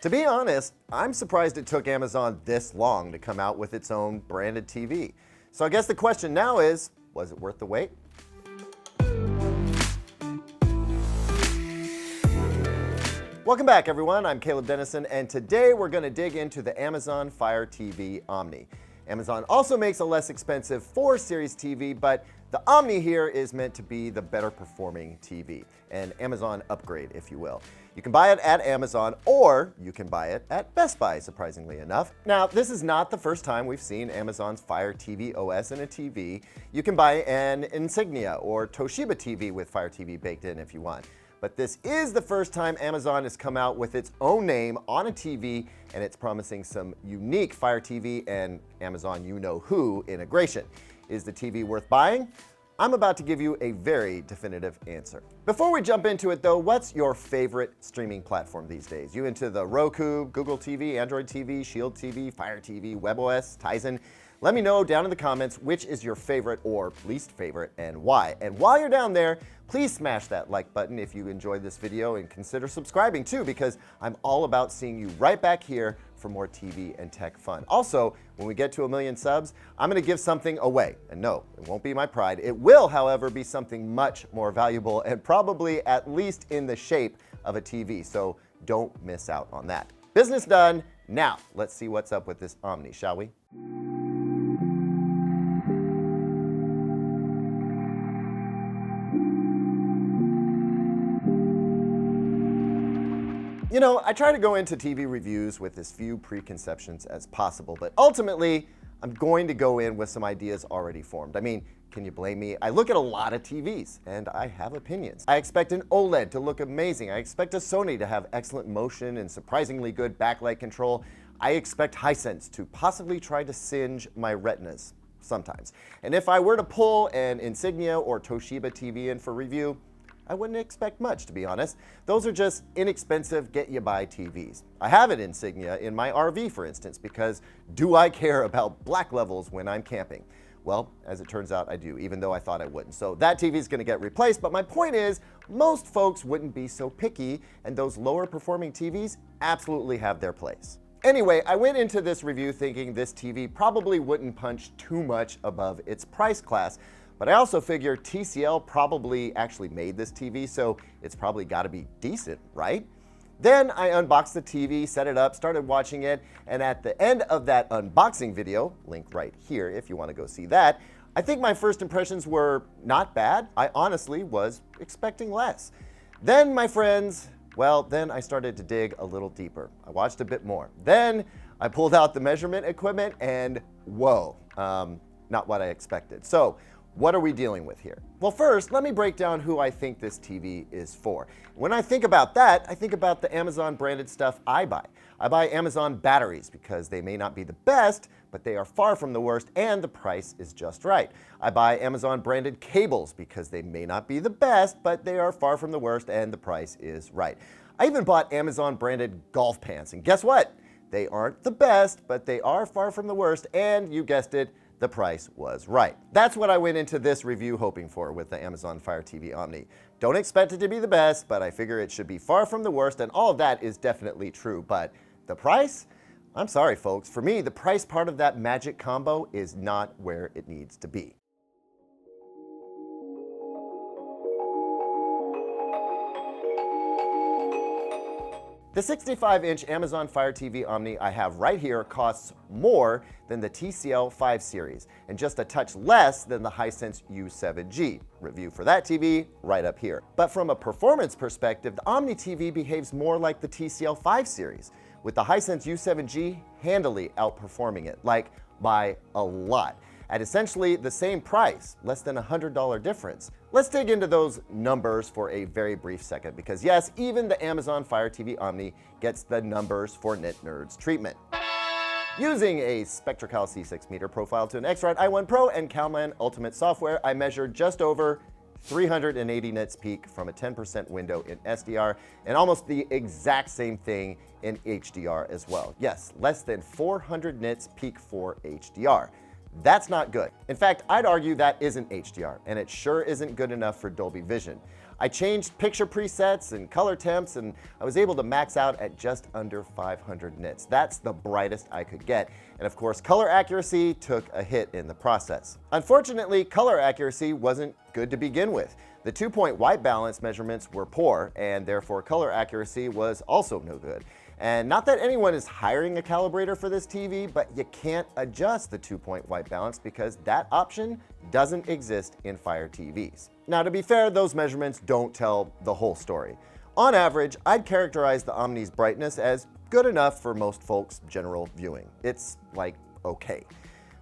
To be honest, I'm surprised it took Amazon this long to come out with its own branded TV. So I guess the question now is, was it worth the wait? Welcome back, everyone. I'm Caleb Dennison, and today we're going to dig into the Amazon Fire TV Omni. Amazon also makes a less expensive 4 Series TV, but the Omni here is meant to be the better performing TV, an Amazon upgrade, if you will. You can buy it at Amazon, or you can buy it at Best Buy, surprisingly enough. Now, this is not the first time we've seen Amazon's Fire TV OS in a TV. You can buy an Insignia or Toshiba TV with Fire TV baked in if you want. But this is the first time Amazon has come out with its own name on a TV, and it's promising some unique Fire TV and Amazon you-know-who integration. Is the TV worth buying? I'm about to give you a very definitive answer. Before we jump into it though, what's your favorite streaming platform these days? You into the Roku, Google TV, Android TV, Shield TV, Fire TV, WebOS, Tizen? Let me know down in the comments which is your favorite or least favorite and why. And while you're down there, please smash that like button if you enjoyed this video, and consider subscribing too, because I'm all about seeing you right back here for more TV and tech fun. Also, when we get to 1 million subs, I'm gonna give something away. And no, it won't be my pride. It will, however, be something much more valuable and probably at least in the shape of a TV. So don't miss out on that. Business done. Now, let's see what's up with this Omni, shall we? You know, I try to go into TV reviews with as few preconceptions as possible, but ultimately, I'm going to go in with some ideas already formed. I mean, can you blame me? I look at a lot of TVs, and I have opinions. I expect an OLED to look amazing. I expect a Sony to have excellent motion and surprisingly good backlight control. I expect Hisense to possibly try to singe my retinas sometimes. And if I were to pull an Insignia or Toshiba TV in for review, I wouldn't expect much, to be honest. Those are just inexpensive, get-you-by TVs. I have an Insignia in my RV, for instance, because do I care about black levels when I'm camping? Well, as it turns out, I do, even though I thought I wouldn't. So that TV is going to get replaced, but my point is, most folks wouldn't be so picky, and those lower-performing TVs absolutely have their place. Anyway, I went into this review thinking this TV probably wouldn't punch too much above its price class, but I also figure TCL probably actually made this TV, so it's probably got to be decent, right? Then I unboxed the TV, set it up, started watching it, and at the end of that unboxing video, link right here if you want to go see that, I think my first impressions were not bad. I honestly was expecting less. Then, my friends, well, then I started to dig a little deeper. I watched a bit more. Then I pulled out the measurement equipment and whoa, not what I expected. So, what are we dealing with here? Well, first, let me break down who I think this TV is for. When I think about that, I think about the Amazon branded stuff I buy. I buy Amazon batteries because they may not be the best, but they are far from the worst and the price is just right. I buy Amazon branded cables because they may not be the best, but they are far from the worst and the price is right. I even bought Amazon branded golf pants, and guess what? They aren't the best, but they are far from the worst, and you guessed it, the price was right. That's what I went into this review hoping for with the Amazon Fire TV Omni. Don't expect it to be the best, but I figure it should be far from the worst, and all of that is definitely true. But the price? I'm sorry, folks. For me, the price part of that magic combo is not where it needs to be. The 65-inch Amazon Fire TV Omni I have right here costs more than the TCL 5 Series and just a touch less than the Hisense U7G. Review for that TV right up here. But from a performance perspective, the Omni TV behaves more like the TCL 5 Series, with the Hisense U7G handily outperforming it, like by a lot, at essentially the same price, less than $100 difference. Let's dig into those numbers for a very brief second, because yes, even the Amazon Fire TV Omni gets the numbers for nit nerds treatment. Using a SpectraCal C6 meter profile to an X-Rite i1 Pro and Calman Ultimate software, I measured just over 380 nits peak from a 10% window in SDR, and almost the exact same thing in HDR as well. Yes, less than 400 nits peak for HDR. That's not good. In fact, I'd argue that isn't HDR, and it sure isn't good enough for Dolby Vision. I changed picture presets and color temps, and I was able to max out at just under 500 nits. That's the brightest I could get. And of course, color accuracy took a hit in the process. Unfortunately, color accuracy wasn't good to begin with. The 2-point white balance measurements were poor, and therefore color accuracy was also no good. And not that anyone is hiring a calibrator for this TV, but you can't adjust the 2-point white balance because that option doesn't exist in Fire TVs. Now, to be fair, those measurements don't tell the whole story. On average, I'd characterize the Omni's brightness as good enough for most folks' general viewing. It's like okay.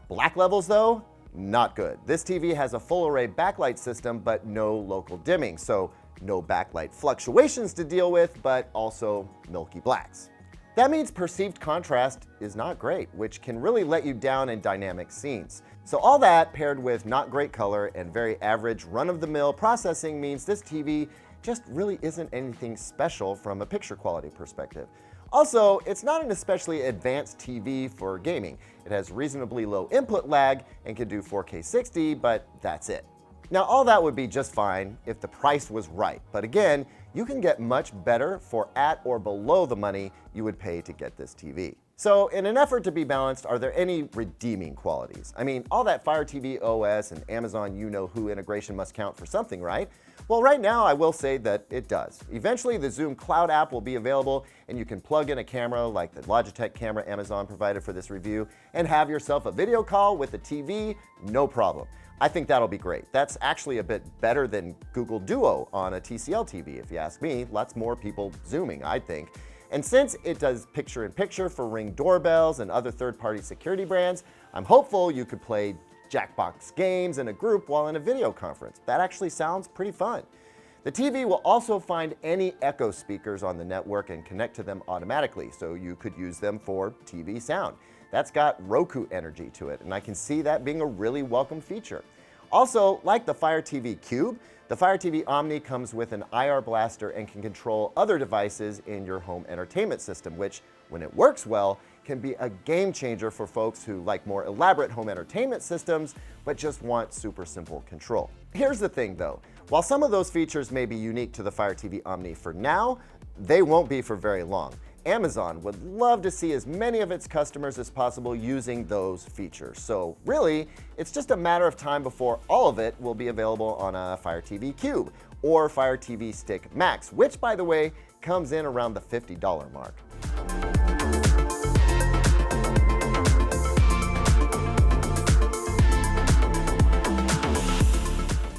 Black levels though, not good. This TV has a full array backlight system, but no local dimming, so no backlight fluctuations to deal with, but also milky blacks. That means perceived contrast is not great, which can really let you down in dynamic scenes. So all that paired with not great color and very average run-of-the-mill processing means this TV just really isn't anything special from a picture quality perspective. Also, it's not an especially advanced TV for gaming. It has reasonably low input lag and can do 4K 60, but that's it. Now, all that would be just fine if the price was right, but again, you can get much better for at or below the money you would pay to get this TV. So in an effort to be balanced, are there any redeeming qualities? I mean, all that Fire TV OS and Amazon you-know-who integration must count for something, right? Well, right now I will say that it does. Eventually the Zoom Cloud app will be available and you can plug in a camera like the Logitech camera Amazon provided for this review and have yourself a video call with the TV, no problem. I think that'll be great. That's actually a bit better than Google Duo on a TCL TV, if you ask me. Lots more people Zooming, I think. And since it does picture-in-picture for Ring doorbells and other third-party security brands, I'm hopeful you could play Jackbox games in a group while in a video conference. That actually sounds pretty fun. The TV will also find any Echo speakers on the network and connect to them automatically, so you could use them for TV sound. That's got Roku energy to it, and I can see that being a really welcome feature. Also, like the Fire TV Cube, the Fire TV Omni comes with an IR blaster and can control other devices in your home entertainment system, which, when it works well, can be a game changer for folks who like more elaborate home entertainment systems, but just want super simple control. Here's the thing though, while some of those features may be unique to the Fire TV Omni for now, they won't be for very long. Amazon would love to see as many of its customers as possible using those features. So really, it's just a matter of time before all of it will be available on a Fire TV Cube or Fire TV Stick Max, which by the way, comes in around the $50 mark.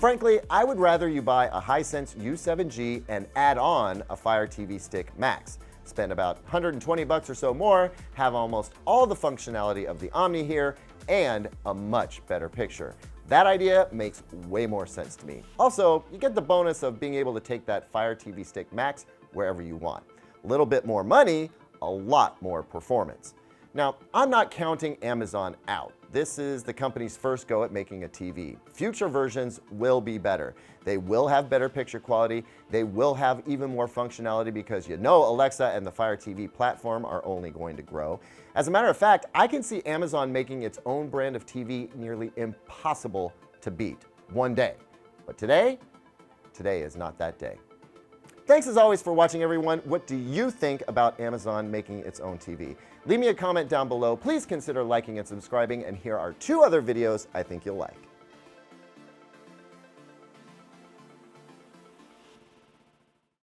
Frankly, I would rather you buy a Hisense U7G and add on a Fire TV Stick Max. Spend about 120 bucks or so more, have almost all the functionality of the Omni here, and a much better picture. That idea makes way more sense to me. Also, you get the bonus of being able to take that Fire TV Stick Max wherever you want. A little bit more money, a lot more performance. Now, I'm not counting Amazon out. This is the company's first go at making a TV. Future versions will be better. They will have better picture quality. They will have even more functionality because you know Alexa and the Fire TV platform are only going to grow. As a matter of fact, I can see Amazon making its own brand of TV nearly impossible to beat one day. But today is not that day. Thanks as always for watching, everyone. What do you think about Amazon making its own TV? Leave me a comment down below. Please consider liking and subscribing, and here are 2 other videos I think you'll like.